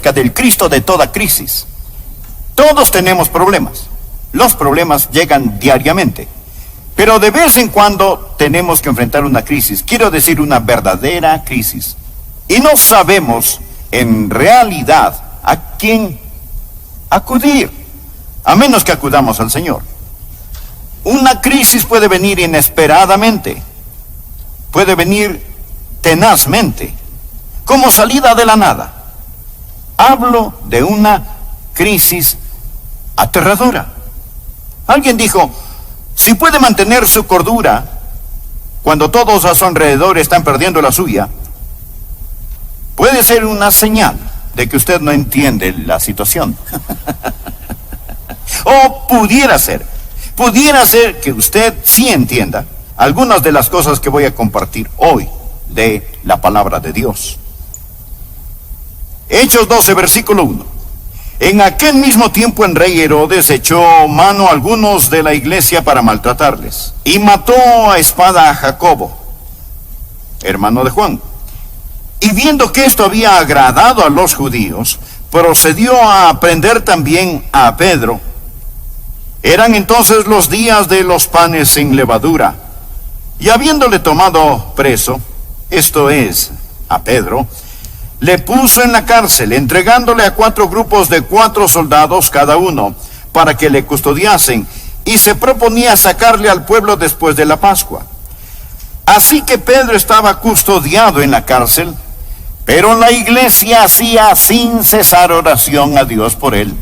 acerca del Cristo de toda crisis. Todos tenemos problemas. Los problemas llegan diariamente. Pero de vez en cuando tenemos que enfrentar una crisis. Quiero decir, una verdadera crisis. Y no sabemos en realidad a quién acudir, a menos que acudamos al Señor. Una crisis puede venir inesperadamente. Puede venir tenazmente, como salida de la nada. Hablo de una crisis aterradora. Alguien dijo, si puede mantener su cordura cuando todos a su alrededor están perdiendo la suya, puede ser una señal de que usted no entiende la situación. O pudiera ser que usted sí entienda algunas de las cosas que voy a compartir hoy de la palabra de Dios. Hechos 12, versículo 1. En aquel mismo tiempo el rey Herodes echó mano a algunos de la iglesia para maltratarles, y mató a espada a Jacobo, hermano de Juan. Y viendo que esto había agradado a los judíos, procedió a prender también a Pedro. Eran entonces los días de los panes sin levadura, y habiéndole tomado preso, esto es, a Pedro, le puso en la cárcel, entregándole a 4 grupos de 4 soldados cada uno, para que le custodiasen, y se proponía sacarle al pueblo después de la Pascua. Así que Pedro estaba custodiado en la cárcel, pero la iglesia hacía sin cesar oración a Dios por él.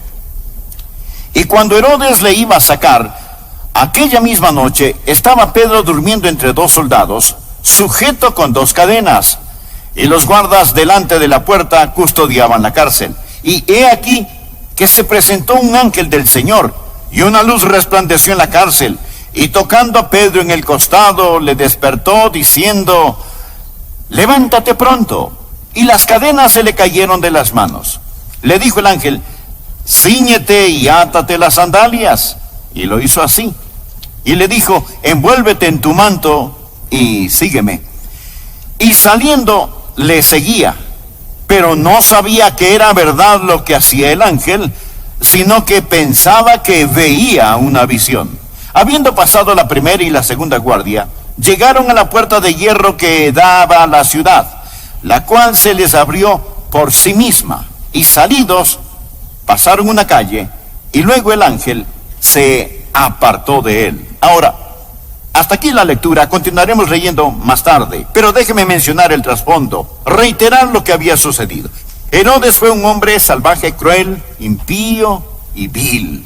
Y cuando Herodes le iba a sacar, aquella misma noche estaba Pedro durmiendo entre 2 soldados, sujeto con 2 cadenas, y los guardas delante de la puerta custodiaban la cárcel. Y he aquí que se presentó un ángel del Señor, y una luz resplandeció en la cárcel, y tocando a Pedro en el costado, le despertó diciendo, levántate pronto. Y las cadenas se le cayeron de las manos. Le dijo el ángel, cíñete y átate las sandalias. Y lo hizo así. Y le dijo, envuélvete en tu manto y sígueme. Y saliendo le seguía, pero no sabía que era verdad lo que hacía el ángel, sino que pensaba que veía una visión. Habiendo pasado la primera y la segunda guardia, llegaron a la puerta de hierro que daba a la ciudad, la cual se les abrió por sí misma, y salidos pasaron una calle, y luego el ángel se apartó de él. Ahora, hasta aquí la lectura, continuaremos leyendo más tarde, pero déjeme mencionar el trasfondo, reiterar lo que había sucedido. Herodes fue un hombre salvaje, cruel, impío y vil.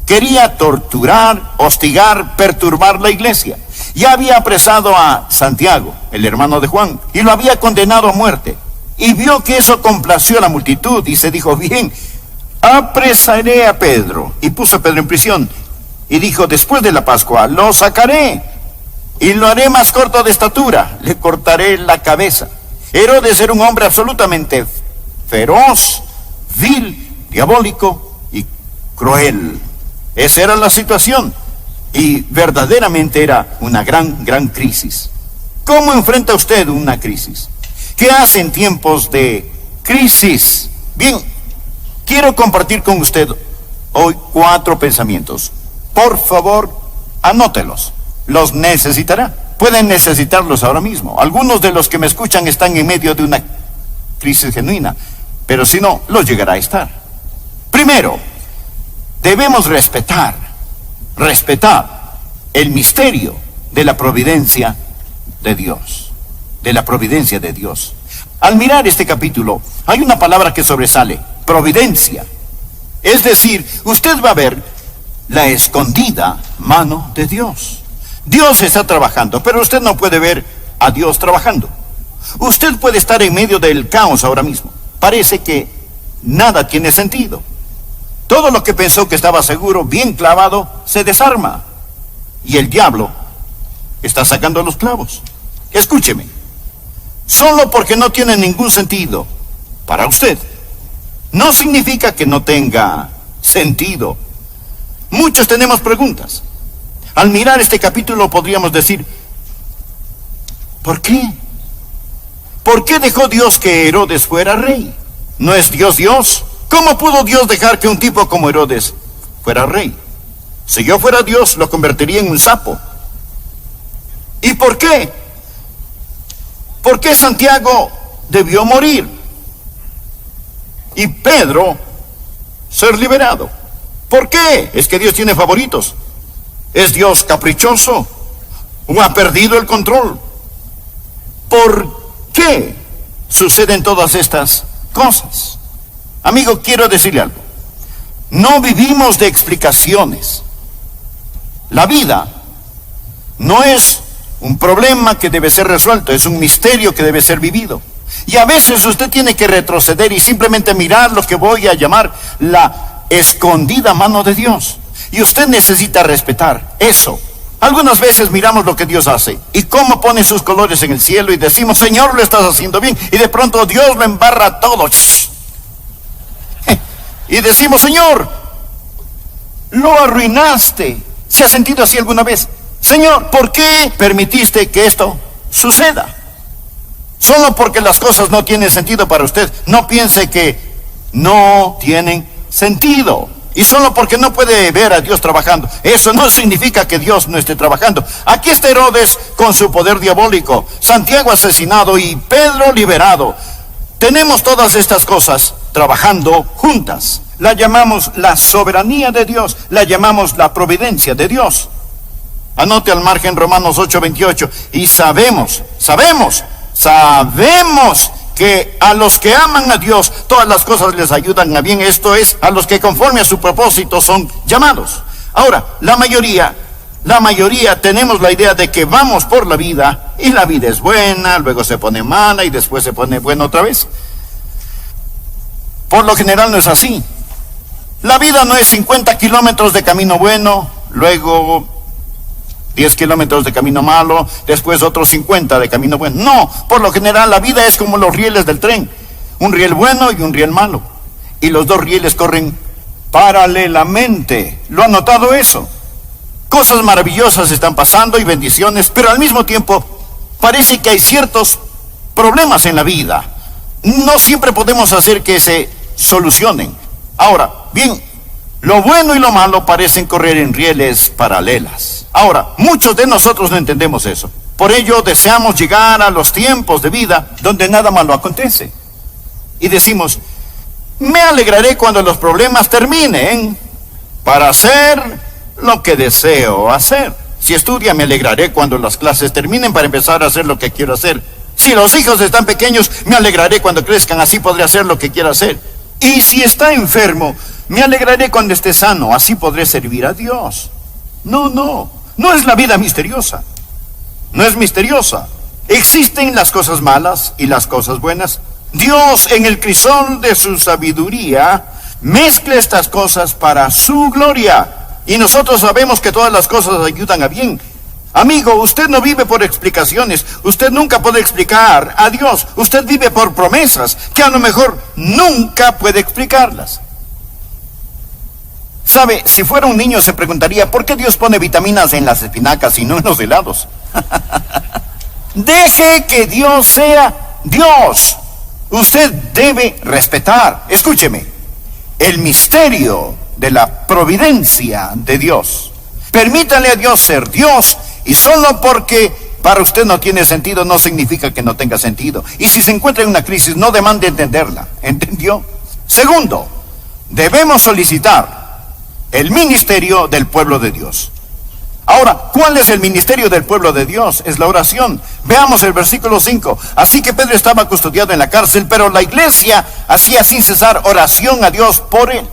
Quería torturar, hostigar, perturbar la iglesia. Ya había apresado a Santiago, el hermano de Juan, y lo había condenado a muerte. Y vio que eso complació a la multitud y se dijo, bien, apresaré a Pedro. Y puso a Pedro en prisión. Y dijo, después de la Pascua, lo sacaré y lo haré más corto de estatura, le cortaré la cabeza. Herodes era un hombre absolutamente feroz, vil, diabólico y cruel. Esa era la situación. Y verdaderamente era una gran crisis. ¿Cómo enfrenta usted una crisis? ¿Qué hace en tiempos de crisis? Bien, quiero compartir con usted hoy 4 pensamientos. Por favor, anótelos. Los necesitará. Pueden necesitarlos ahora mismo. Algunos de los que me escuchan están en medio de una crisis genuina, pero si no, los llegará a estar. Primero, debemos respetar el misterio de la providencia de Dios. De la providencia de Dios. Al mirar este capítulo, hay una palabra que sobresale: providencia. Es decir, usted va a ver la escondida mano de Dios. Dios está trabajando, pero usted no puede ver a Dios trabajando. Usted puede estar en medio del caos ahora mismo. Parece que nada tiene sentido. Todo lo que pensó que estaba seguro, bien clavado, se desarma. Y el diablo está sacando los clavos. Escúcheme. Solo porque no tiene ningún sentido para usted, no significa que no tenga sentido. Muchos tenemos preguntas. Al mirar este capítulo podríamos decir, ¿por qué? ¿Por qué dejó Dios que Herodes fuera rey? ¿No es Dios Dios? ¿Cómo pudo Dios dejar que un tipo como Herodes fuera rey? Si yo fuera Dios, lo convertiría en un sapo. ¿Y por qué? ¿Por qué Santiago debió morir y Pedro ser liberado? ¿Por qué? ¿Es que Dios tiene favoritos? ¿Es Dios caprichoso? ¿O ha perdido el control? ¿Por qué suceden todas estas cosas? Amigo, quiero decirle algo. No vivimos de explicaciones. La vida no es un problema que debe ser resuelto, es un misterio que debe ser vivido. Y a veces usted tiene que retroceder y simplemente mirar lo que voy a llamar la escondida mano de Dios. Y usted necesita respetar eso. Algunas veces miramos lo que Dios hace y cómo pone sus colores en el cielo y decimos, Señor, lo estás haciendo bien. Y de pronto Dios lo embarra todo. Y decimos, Señor, lo arruinaste. ¿Se ha sentido así alguna vez? Señor, ¿por qué permitiste que esto suceda? Solo porque las cosas no tienen sentido para usted. No piense que no tienen sentido. Y solo porque no puede ver a Dios trabajando, eso no significa que Dios no esté trabajando. Aquí está Herodes con su poder diabólico, Santiago asesinado y Pedro liberado. Tenemos todas estas cosas trabajando juntas. La llamamos la soberanía de Dios, la llamamos la providencia de Dios. Anote al margen Romanos 8:28. Y sabemos que a los que aman a Dios, todas las cosas les ayudan a bien. Esto es, a los que conforme a su propósito son llamados. Ahora, la mayoría tenemos la idea de que vamos por la vida y la vida es buena, luego se pone mala y después se pone buena otra vez. Por lo general no es así. La vida no es 50 kilómetros de camino bueno, luego 10 kilómetros de camino malo, después otros 50 de camino bueno. No, por lo general la vida es como los rieles del tren. Un riel bueno y un riel malo. Y los dos rieles corren paralelamente. ¿Lo han notado eso? Cosas maravillosas están pasando y bendiciones, pero al mismo tiempo parece que hay ciertos problemas en la vida. No siempre podemos hacer que se solucionen. Ahora, bien, lo bueno y lo malo parecen correr en rieles paralelas. Ahora, muchos de nosotros no entendemos eso. Por ello deseamos llegar a los tiempos de vida donde nada malo acontece. Y decimos, me alegraré cuando los problemas terminen para hacer lo que deseo hacer. Si estudia, me alegraré cuando las clases terminen para empezar a hacer lo que quiero hacer. Si los hijos están pequeños, me alegraré cuando crezcan, así podré hacer lo que quiero hacer. Y si está enfermo, me alegraré cuando esté sano, así podré servir a Dios. No es la vida misteriosa. No es misteriosa. Existen las cosas malas y las cosas buenas. Dios, en el crisol de su sabiduría, mezcla estas cosas para su gloria. Y nosotros sabemos que todas las cosas ayudan a bien. Amigo, usted no vive por explicaciones. Usted nunca puede explicar a Dios. Usted vive por promesas que a lo mejor nunca puede explicarlas. ¿Sabe? Si fuera un niño se preguntaría, ¿por qué Dios pone vitaminas en las espinacas y no en los helados? Deje que Dios sea Dios. Usted debe respetar, escúcheme, el misterio de la providencia de Dios. Permítale a Dios ser Dios, y solo porque para usted no tiene sentido no significa que no tenga sentido. Y si se encuentra en una crisis, no demande entenderla. ¿Entendió? Segundo, debemos solicitar el ministerio del pueblo de Dios. Ahora, ¿cuál es el ministerio del pueblo de Dios? Es la oración. Veamos el versículo 5. Así que Pedro estaba custodiado en la cárcel, pero la iglesia hacía sin cesar oración a Dios por él.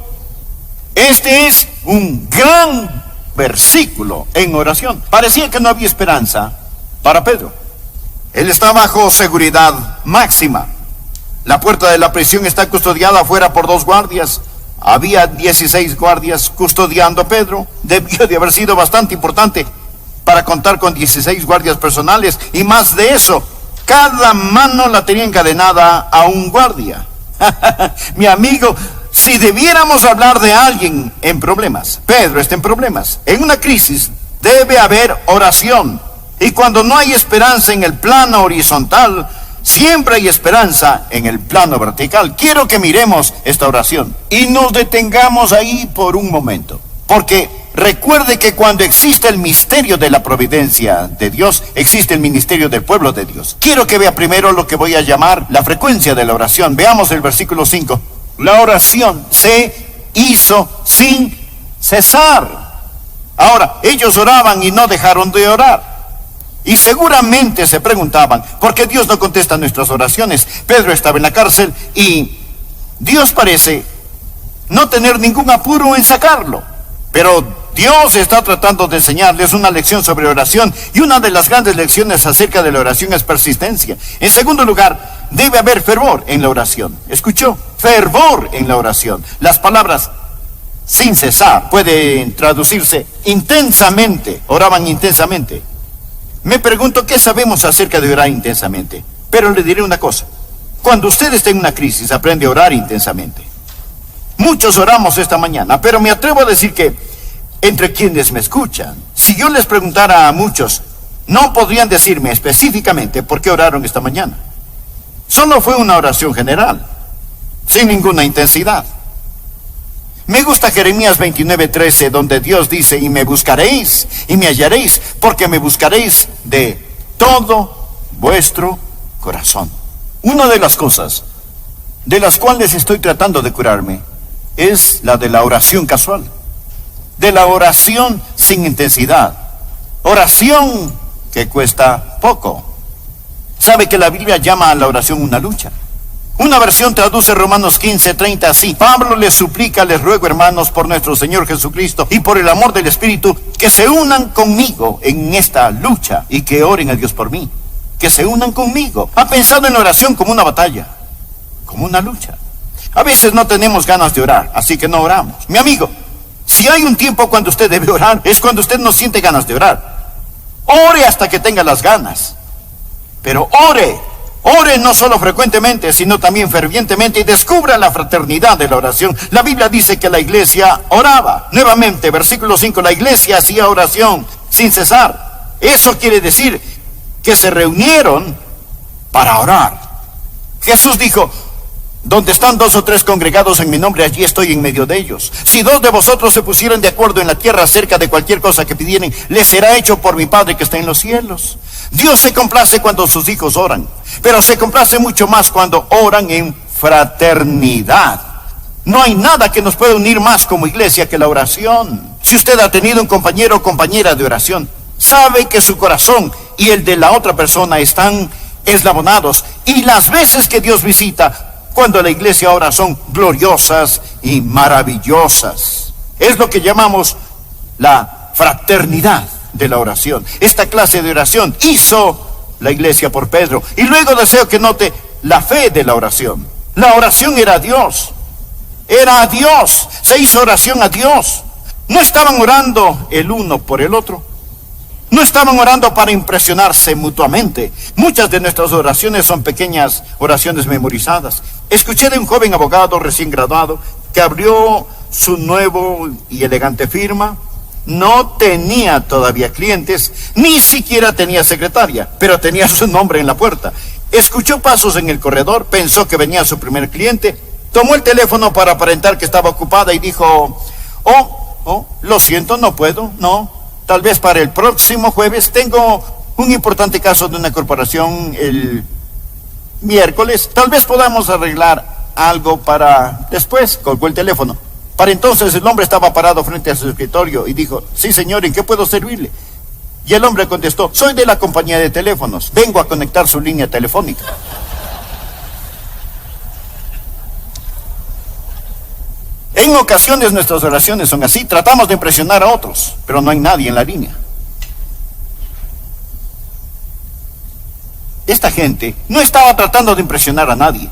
Este es un gran versículo en oración. Parecía que no había esperanza para Pedro. Él está bajo seguridad máxima. La puerta de la prisión está custodiada afuera por 2 guardias. Había 16 guardias custodiando a Pedro. Debió de haber sido bastante importante para contar con 16 guardias personales. Y más de eso, cada mano la tenía encadenada a un guardia. Mi amigo, si debiéramos hablar de alguien en problemas, Pedro está en problemas. En una crisis debe haber oración. Y cuando no hay esperanza en el plano horizontal, Siempre hay esperanza en el plano vertical. Quiero que miremos esta oración y nos detengamos ahí por un momento. Porque recuerde que cuando existe el misterio de la providencia de Dios, existe el ministerio del pueblo de Dios. Quiero que vea primero lo que voy a llamar la frecuencia de la oración. Veamos el versículo 5. La oración se hizo sin cesar. Ahora, ellos oraban y no dejaron de orar. Y seguramente se preguntaban, ¿por qué Dios no contesta nuestras oraciones? Pedro estaba en la cárcel y Dios parece no tener ningún apuro en sacarlo. Pero Dios está tratando de enseñarles una lección sobre oración, y una de las grandes lecciones acerca de la oración es persistencia. En segundo lugar, debe haber fervor en la oración. ¿Escuchó? Fervor en la oración. Las palabras sin cesar pueden traducirse intensamente. Oraban intensamente. Me pregunto, ¿qué sabemos acerca de orar intensamente? Pero le diré una cosa. Cuando usted está en una crisis, aprende a orar intensamente. Muchos oramos esta mañana, pero me atrevo a decir que entre quienes me escuchan, si yo les preguntara a muchos, no podrían decirme específicamente por qué oraron esta mañana. Solo fue una oración general, sin ninguna intensidad. Me gusta Jeremías 29:13, donde Dios dice, y me buscaréis, y me hallaréis, porque me buscaréis de todo vuestro corazón. Una de las cosas de las cuales estoy tratando de curarme es la de la oración casual, de la oración sin intensidad, oración que cuesta poco. ¿Sabe que la Biblia llama a la oración una lucha? Una versión traduce Romanos 15:30 así: Pablo les suplica, les ruego, hermanos, por nuestro Señor Jesucristo y por el amor del Espíritu, que se unan conmigo en esta lucha y que oren a Dios por mí. Que se unan conmigo. Ha pensado en la oración como una batalla, como una lucha. A veces no tenemos ganas de orar, así que no oramos. Mi amigo, si hay un tiempo cuando usted debe orar, es cuando usted no siente ganas de orar. Ore hasta que tenga las ganas. Pero ore no solo frecuentemente, sino también fervientemente, y descubra la fraternidad de la oración. La Biblia dice que la iglesia oraba. Nuevamente, versículo 5, la iglesia hacía oración sin cesar. Eso quiere decir que se reunieron para orar. Jesús dijo, donde están 2 o 3 congregados en mi nombre, allí estoy en medio de ellos. Si 2 de vosotros se pusieran de acuerdo en la tierra acerca de cualquier cosa que pidieren, les será hecho por mi Padre que está en los cielos. Dios se complace cuando sus hijos oran, pero se complace mucho más cuando oran en fraternidad. No hay nada que nos pueda unir más como iglesia que la oración. Si usted ha tenido un compañero o compañera de oración, sabe que su corazón y el de la otra persona están eslabonados, y las veces que Dios visita cuando la iglesia ora son gloriosas y maravillosas. Es lo que llamamos la fraternidad de la oración. Esta clase de oración hizo la iglesia por Pedro. Y luego deseo que note la fe de la oración. La oración era a Dios. Era a Dios. Se hizo oración a Dios. No estaban orando el uno por el otro. No estaban orando para impresionarse mutuamente. Muchas de nuestras oraciones son pequeñas oraciones memorizadas. Escuché de un joven abogado recién graduado que abrió su nuevo y elegante firma. No tenía todavía clientes, ni siquiera tenía secretaria, pero tenía su nombre en la puerta. Escuchó pasos en el corredor, pensó que venía su primer cliente, tomó el teléfono para aparentar que estaba ocupada y dijo, lo siento, no puedo, no. Tal vez para el próximo jueves. Tengo un importante caso de una corporación el miércoles. Tal vez podamos arreglar algo para después. Colgó el teléfono. Para entonces el hombre estaba parado frente a su escritorio y dijo, sí señor, ¿en qué puedo servirle? Y el hombre contestó, soy de la compañía de teléfonos. Vengo a conectar su línea telefónica. En ocasiones nuestras oraciones son así, tratamos de impresionar a otros, pero no hay nadie en la línea. Esta gente no estaba tratando de impresionar a nadie,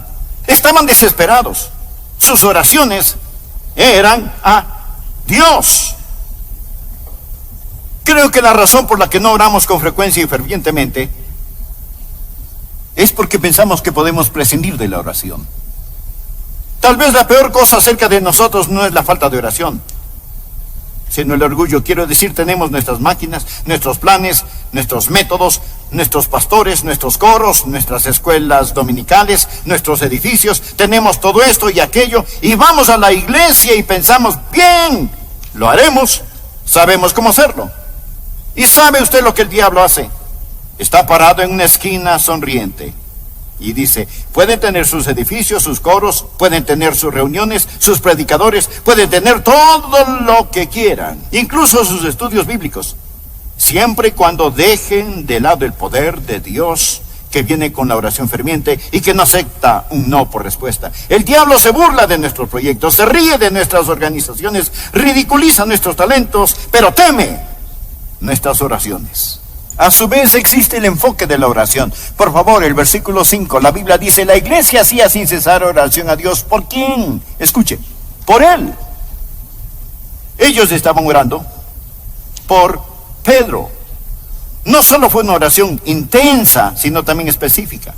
estaban desesperados. Sus oraciones eran a Dios. Creo que la razón por la que no oramos con frecuencia y fervientemente es porque pensamos que podemos prescindir de la oración. Tal vez la peor cosa acerca de nosotros no es la falta de oración, sino el orgullo. Quiero decir, tenemos nuestras máquinas, nuestros planes, nuestros métodos, nuestros pastores, nuestros coros, nuestras escuelas dominicales, nuestros edificios. Tenemos todo esto y aquello y vamos a la iglesia y pensamos, bien, lo haremos, sabemos cómo hacerlo. ¿Y sabe usted lo que el diablo hace? Está parado en una esquina sonriente y dice, pueden tener sus edificios, sus coros, pueden tener sus reuniones, sus predicadores, pueden tener todo lo que quieran, incluso sus estudios bíblicos, siempre y cuando dejen de lado el poder de Dios que viene con la oración ferviente y que no acepta un no por respuesta. El diablo se burla de nuestros proyectos, se ríe de nuestras organizaciones, ridiculiza nuestros talentos, pero teme nuestras oraciones. A su vez existe el enfoque de la oración. Por favor, el versículo 5, la Biblia dice, la iglesia hacía sin cesar oración a Dios. ¿Por quién? Escuche, por Él. Ellos estaban orando por Pedro. No solo fue una oración intensa, sino también específica.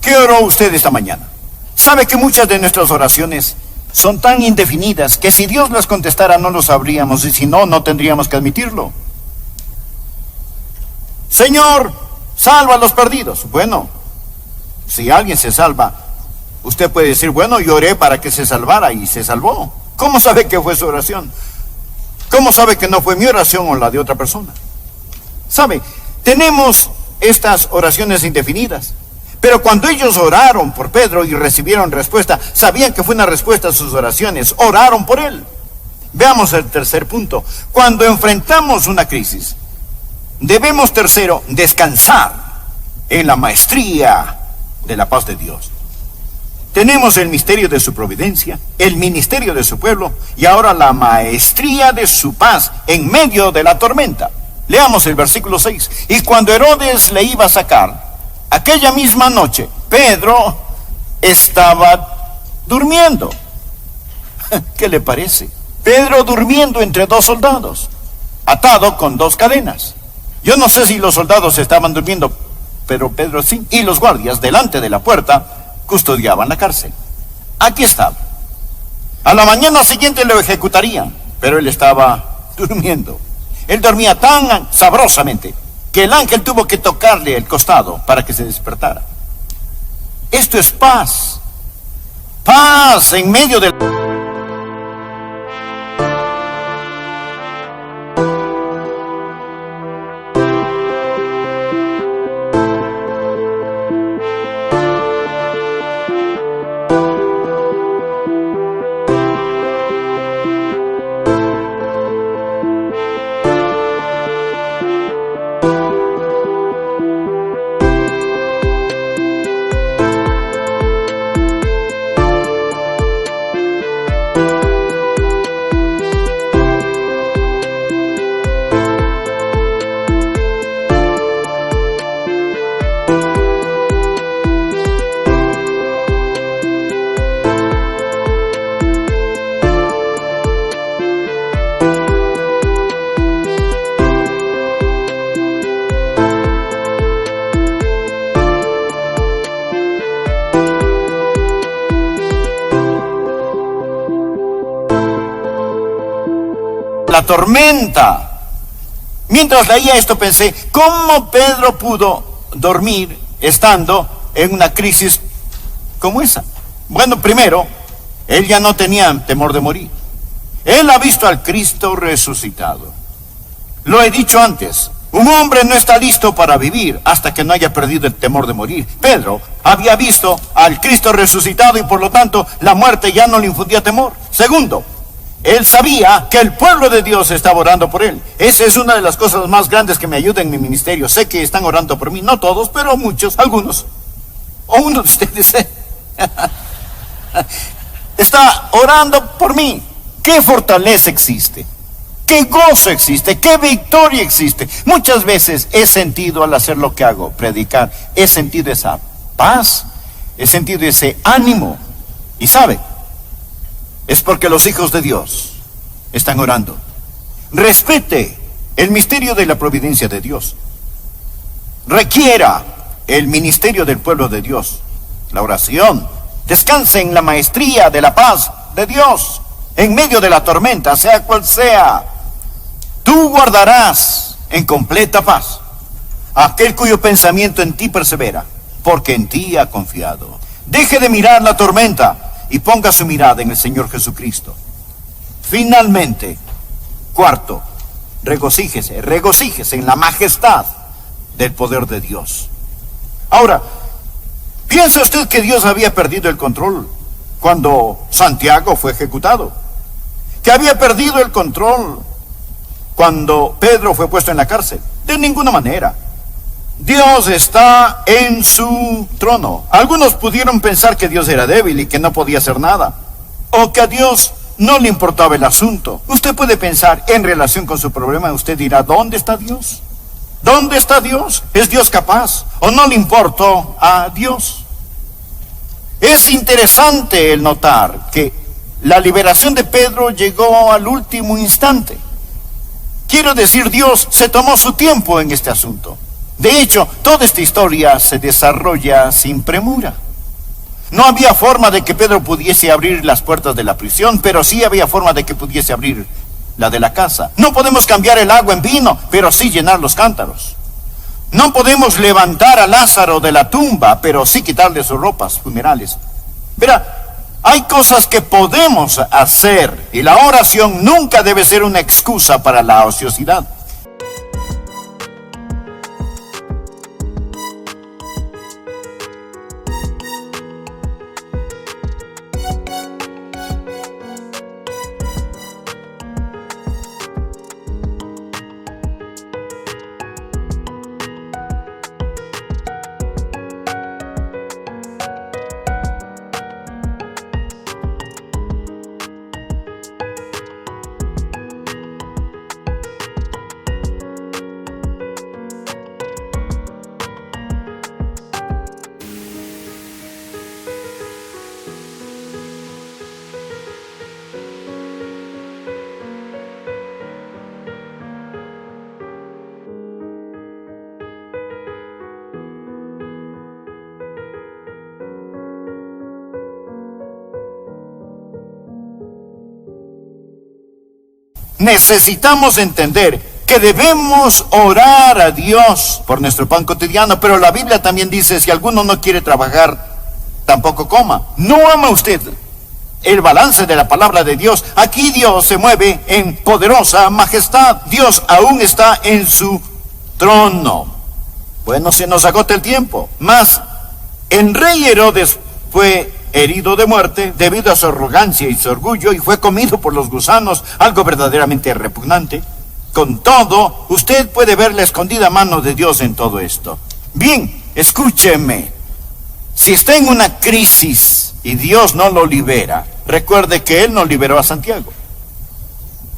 ¿Qué oró usted esta mañana? ¿Sabe que muchas de nuestras oraciones son tan indefinidas que si Dios las contestara no lo sabríamos y si no, no tendríamos que admitirlo? Señor, salva a los perdidos. Bueno, si alguien se salva, usted puede decir, bueno, yo oré para que se salvara y se salvó. ¿Cómo sabe que fue su oración? ¿Cómo sabe que no fue mi oración o la de otra persona? ¿Sabe? Tenemos estas oraciones indefinidas. Pero cuando ellos oraron por Pedro y recibieron respuesta, sabían que fue una respuesta a sus oraciones. Oraron por él. Veamos el tercer punto. Cuando enfrentamos una crisis, debemos, tercero, descansar en la maestría de la paz de Dios. Tenemos el misterio de su providencia, el ministerio de su pueblo y ahora la maestría de su paz en medio de la tormenta. Leamos el versículo 6. Y cuando Herodes le iba a sacar, aquella misma noche, Pedro estaba durmiendo. ¿Qué le parece? Pedro durmiendo entre dos soldados, atado con dos cadenas. Yo no sé si los soldados estaban durmiendo, pero Pedro sí. Y los guardias delante de la puerta custodiaban la cárcel. Aquí estaba. A la mañana siguiente lo ejecutarían, pero él estaba durmiendo. Él dormía tan sabrosamente que el ángel tuvo que tocarle el costado para que se despertara. Esto es paz. Paz en medio del... la tormenta. Mientras leía esto pensé, ¿cómo Pedro pudo dormir estando en una crisis como esa? Bueno, primero, él ya no tenía temor de morir. Él ha visto al Cristo resucitado. Lo he dicho antes, un hombre no está listo para vivir hasta que no haya perdido el temor de morir. Pedro había visto al Cristo resucitado y por lo tanto la muerte ya no le infundía temor. Segundo, él sabía que el pueblo de Dios estaba orando por él. Esa es una de las cosas más grandes que me ayuda en mi ministerio. Sé que están orando por mí, no todos, pero muchos, algunos. O uno de ustedes está orando por mí. ¿Qué fortaleza existe? ¿Qué gozo existe? ¿Qué victoria existe? Muchas veces he sentido al hacer lo que hago, predicar, he sentido esa paz, he sentido ese ánimo. Y sabe, es porque los hijos de Dios están orando. Respete el misterio de la providencia de Dios. Requiera el ministerio del pueblo de Dios, la oración. Descanse en la maestría de la paz de Dios. en medio de la tormenta, sea cual sea. Tú guardarás en completa paz aquel cuyo pensamiento en ti persevera, porque en ti ha confiado. Deje de mirar la tormenta y ponga su mirada en el Señor Jesucristo. Finalmente, cuarto, regocíjese en la majestad del poder de Dios. Ahora, ¿piensa usted que Dios había perdido el control cuando Santiago fue ejecutado? ¿Que había perdido el control cuando Pedro fue puesto en la cárcel? De ninguna manera. Dios está en su trono. Algunos pudieron pensar que Dios era débil y que no podía hacer nada, o que a Dios no le importaba el asunto. Usted puede pensar en relación con su problema, usted dirá, ¿dónde está Dios? ¿Dónde está Dios? ¿Es Dios capaz o no le importó a Dios? Es interesante el notar que la liberación de Pedro llegó al último instante. Quiero decir, Dios se tomó su tiempo en este asunto. De hecho, toda esta historia se desarrolla sin premura. No había forma de que Pedro pudiese abrir las puertas de la prisión, pero sí había forma de que pudiese abrir la de la casa. No podemos cambiar el agua en vino, pero sí llenar los cántaros. No podemos levantar a Lázaro de la tumba, pero sí quitarle sus ropas funerales. Verá, hay cosas que podemos hacer y la oración nunca debe ser una excusa para la ociosidad. Necesitamos entender que debemos orar a Dios por nuestro pan cotidiano, pero la Biblia también dice, si alguno no quiere trabajar, tampoco coma. ¿No ama usted el balance de la palabra de Dios? Aquí Dios se mueve en poderosa majestad. Dios aún está en su trono. Bueno, se nos agota el tiempo. Mas el rey Herodes fue herido de muerte debido a su arrogancia y su orgullo, y fue comido por los gusanos, algo verdaderamente repugnante. Con todo, usted puede ver la escondida mano de Dios en todo esto. Bien, escúcheme. Si está en una crisis y Dios no lo libera, recuerde que Él no liberó a Santiago.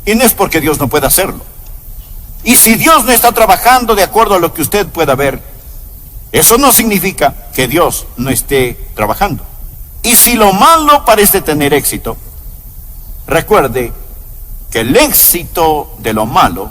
Y no es porque Dios no pueda hacerlo. Y si Dios no está trabajando de acuerdo a lo que usted pueda ver, eso no significa que Dios no esté trabajando. Y si lo malo parece tener éxito, recuerde que el éxito de lo malo